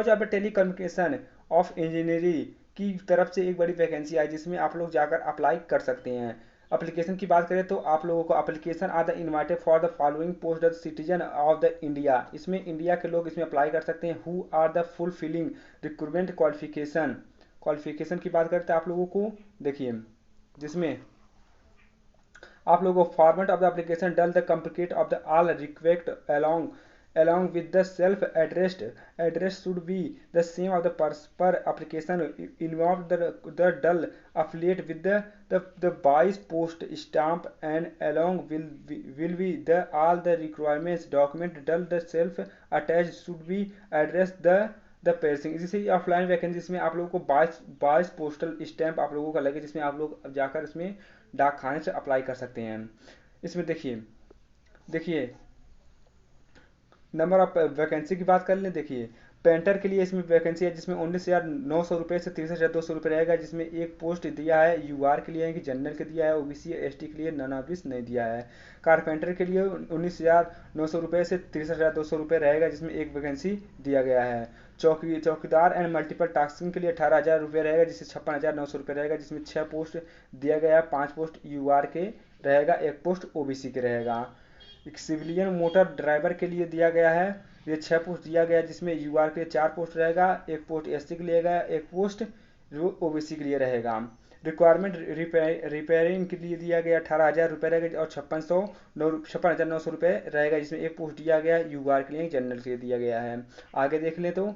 College of telecommunication of engineering की तरफ से एक बड़ी वैकेंसी आई जिसमें आप लोग जाकर अप्लाई कर सकते हैं। एप्लीकेशन की बात करें तो आप लोगों को application are the invited for the following post the citizen of the India, इसमें इंडिया के लोग इसमें अप्लाई कर सकते हैं। Who are the fulfilling recruitment qualification, qualification की बात करते हैं आप लोगों को देखिए, जिसमें आप लोगों को format of the application dull the complete of the all request along with the self address should be the same of the per application involved the dull affiliate with the bias post stamp and along will be the all the requirements document dull the self attached should be address the piercing. जैसे offline vacancy में आप लोगों को 22 postal stamp आप लोगों का लगे, जिसमें आप लोग जाकर इसमें डाकखाने से अप्लाई कर सकते हैं। इसमें देखिए नंबर ऑफ वैकेंसी की बात कर लें। देखिए पेंटर के लिए इसमें वैकेंसी है जिसमें 19,900 रुपये से 63,200 रुपये रहेगा, जिसमें एक पोस्ट दिया है यूआर के लिए है कि जनरल के दिया है, ओबीसी एसटी के लिए नॉन ओबीसी नहीं दिया है। कारपेंटर के लिए 19,900 रुपये से 63,200 रुपये रहेगा, जिसमें एक वैकेंसी दिया गया है। चौकीदार एंड मल्टीपल टास्किंग के लिए 18,000 रुपये रहेगा, जिससे 56,900 रुपये रहेगा, जिसमें 6 पोस्ट दिया गया है, 5 पोस्ट यूआर के रहेगा, 1 पोस्ट ओबीसी के रहेगा। एक सिविलियन मोटर ड्राइवर के लिए दिया गया है, ये 6 पोस्ट दिया गया है, जिसमें यूआर के लिए 4 पोस्ट रहेगा, 1 पोस्ट एससी के लिए रहेगा, 1 पोस्ट ओबीसी के लिए रहेगा। रिक्वायरमेंट रिपेयरिंग के लिए दिया गया 18,000 रुपये रहेगा और 56,900 रुपये रहेगा, जिसमें 1 पोस्ट दिया गया यूआर के लिए, जनरल के लिए दिया गया है। आगे देख लें तो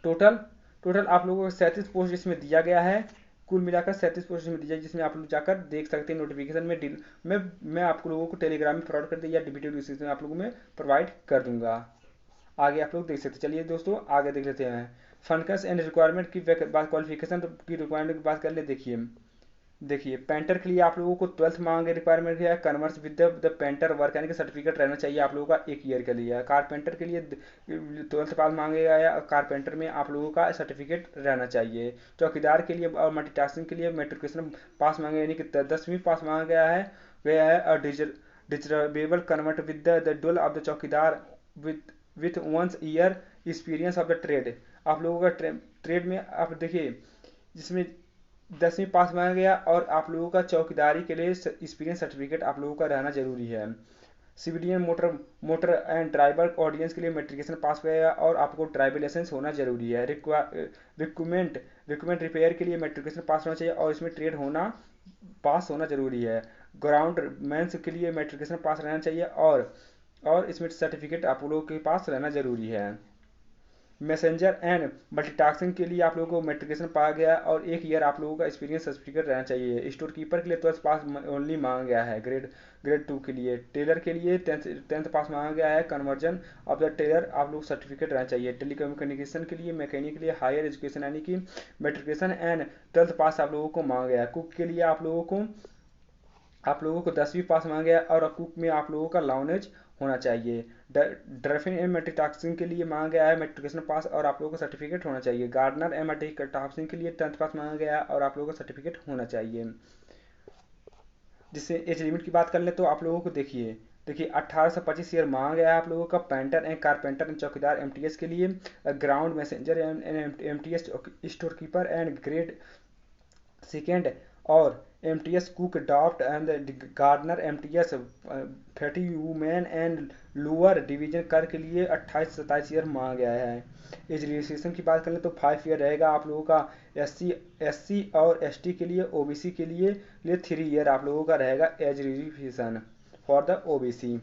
टोटल आप लोगों को 37 पोस्ट इसमें दिया गया है, कुल मिलाकर 37 पोस्ट में दी जाए, जिसमें आप लोग जाकर देख सकते हैं। नोटिफिकेशन में मैं आप लोगों को टेलीग्राम में प्रोवाइड कर दिया, डीबीटी डिस्क्रिप्शन में आप लोगों में प्रोवाइड कर दूंगा। आगे आप लोग देख सकते हैं। चलिए दोस्तों आगे देख लेते हैं। फंक्शंस एंड रिक्वायरमेंट की बात, क्वालिफिकेशन की रिक्वायरमेंट की बात कर ले। देखिए पेंटर के लिए आप लोगों को 12th मांगे रिक्वायरमेंट है, converse with the painter work यानी कि सर्टिफिकेट रहना चाहिए आप लोगों का 1 ईयर के लिए। कारपेंटर के लिए 12th पास मांगेगा या कारपेंटर में आप लोगों का सर्टिफिकेट रहना चाहिए। चौकीदार के लिए और मल्टीटास्किंग के लिए मेट्रिकुलेशन पास मांगे यानी कि 10वीं पास मांगा गया है, वह है और डिजिटेबल convert with the dual of the chowkidar with 1 year experience of the trade. आप लोगों का ट्रेड में आप देखिए जिसमें 10वीं पास मांगा गया और आप लोगों का चौकीदारी के लिए एक्सपीरियंस सर्टिफिकेट आप लोगों का रहना जरूरी है। Civilian motor and driver audience के लिए मेट्रिकुलेशन पास करेगा और आपको ड्राइविंग लाइसेंस होना जरूरी है। रिक्रूटमेंट रिपेयर के लिए मेट्रिकुलेशन पास होना चाहिए और इसमें ट्रेड होना पास होना जरूरी है। ग्राउंड मैंस के लिए मेट्रिकुलेशन पास रहना चाहिए और इसमें सर्टिफिकेट आप लोगों के पास रहना जरूरी है। मैसेंजर एंड मल्टीटास्किंग के लिए आप लोगों को मेट्रिकुलेशन पाया गया और 1 ईयर आप लोगों का एक्सपीरियंस सर्टिफिकेट रहना चाहिए। स्टोर कीपर के लिए 12th पास ओनली मांगा गया है ग्रेड 2 के लिए। टेलर के लिए 10th पास मांगा गया है, कन्वर्जन ऑफ द टेलर आप लोग सर्टिफिकेट रहना चाहिए। टेलीकम्युनिकेशन के लिए मैकेनिक के लिए हायर एजुकेशन यानी कि मेट्रिकुलेशन एंड 12th पास आप लोगों को मांगा गया है। कुक के लिए आप लोगों को 10वीं पास मांगा गया और कुक में आप लोगों का नॉलेज होना चाहिए। ड्राइविंग एंड मल्टीटास्किंग के लिए मांगा गया है मेट्रिकुलेशन पास और आप लोगों को सर्टिफिकेट होना चाहिए। गार्डनर एंड मल्टीटास्किंग के लिए 10th पास मांगा गया और आप लोगों को सर्टिफिकेट होना चाहिए। जिससे एज लिमिट की बात कर ले तो आप लोगों को देखिए 18 से 25 ईयर मांगा गया है आप लोगों का painter and carpenter and chowkidar MTS के लिए। Ground messenger and MTS store keeper and grade second और MTS cook draft and gardener MTS 30 women and lower division कर के लिए 28 से 27 ईयर मांगा गया है। एज रिलैक्सेशन की बात करें तो 5 ईयर रहेगा आप लोगों का एससी और एसटी के लिए। ओबीसी के लिए 3 ईयर आप लोगों का रहेगा age relaxation for the OBC.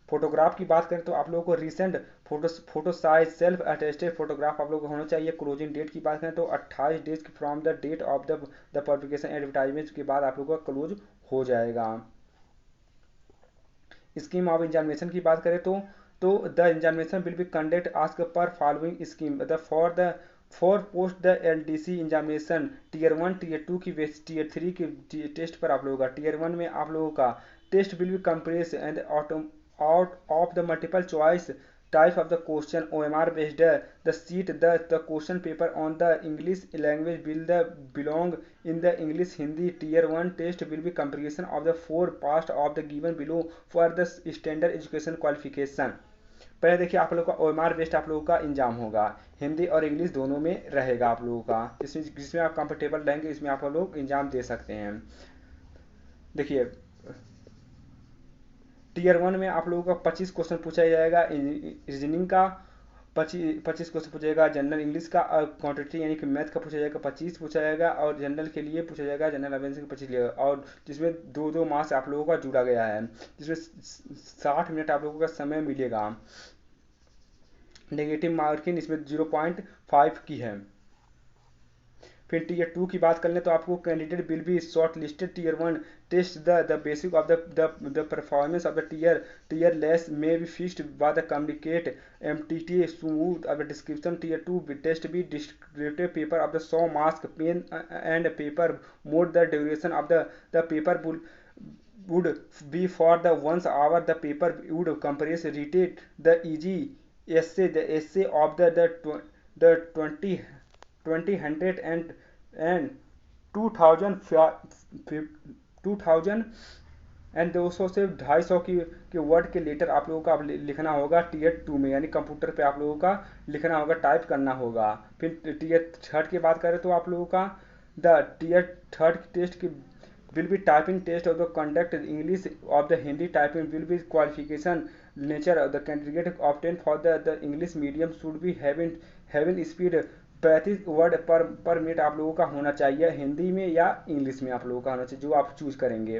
Photograph की बात करें तो आप लोगों को recent photo size self attested photograph आप लोगों को होना चाहिए। क्लोजिंग डेट की बात करें तो 28 days from the date of the publication advertisement के बाद आप लोगों का क्लोज हो जाएगा। स्कीम ऑफ एग्जामिनेशन की बात करें तो the examination will be conduct as per following scheme for post the LDC examination tier 1 tier 2 की बेस टीयर 3 की टेस्ट पर आप लोगों का टीयर 1 में आप लोगों का test will be compress and out of the multiple choice type of the question, OMR based the seat, the question paper on the English language will the belong in the English Hindi tier 1 test will be comparison of the 4 past of the given below for the standard education qualification। पहले देखिए आप लोगों का OMR based आप लोगों का exam होगा, हिंदी और इंग्लिश दोनों में रहेगा आप लोगों का, जिसमें आप कंफर्टेबल रहेंगे इसमें आप लोग एग्जाम दे सकते हैं। देखिए टीयर 1 में आप लोगों का 25 क्वेश्चन पूछा जाएगा रीजनिंग का, 25 क्वेश्चन पूछा जाएगा जनरल इंग्लिश का, और क्वांटिटी यानी कि मैथ का पूछा जाएगा 25 पूछा जाएगा, और जनरल के लिए पूछा जाएगा जनरल अवेयरनेस का 25 लिया, और जिसमें 2-2 मार्क्स आप लोगों का जुड़ा गया है, जिसमें 60 मिनट आप लोगों का समय मिलेगा। नेगेटिव मार्किंग इसमें 0.5 की है। फिर टीयर 2 की बात कर लें तो आपको candidate will be short listed tier 1 test the basic of the performance of the tier less may be fixed by the communicate MTT smooth of the description tier 2 test be descriptive paper of the 100 marks pen and paper mode the duration of the paper would be for the 1 hour the paper would compress retain the easy essay of the 2000 and 2000 and 200 से 250 की word के letter आप लोगों का लिखना होगा tier 2 में, यानी कंप्यूटर पे आप लोगों का लिखना होगा, टाइप करना होगा। फिर टीयर 3 की बात करें तो आप लोगों का द टीयर 3 टेस्ट की will be typing test of the conduct English of the Hindi typing will be qualification nature of the candidate obtained for the English medium should be having speed 35 word पर minute आप लोगों का होना चाहिए, हिंदी में या English में आप लोगों का होना चाहिए, जो आप चूज करेंगे।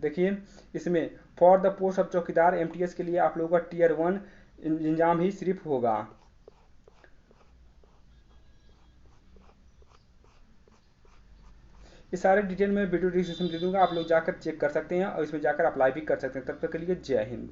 देखिए इसमें फॉर द पोस्ट ऑफ चौकीदार एमटीएस के लिए आप लोगों का टीयर 1 एग्जाम ही सिर्फ होगा। ये सारे डिटेल में वीडियो डिस्क्रिप्शन दे दूंगा, आप लोग जाकर चेक कर सकते हैं और इसमें जाकर अप्लाई भी कर सकते हैं। तब तक के लिए जय हिंद।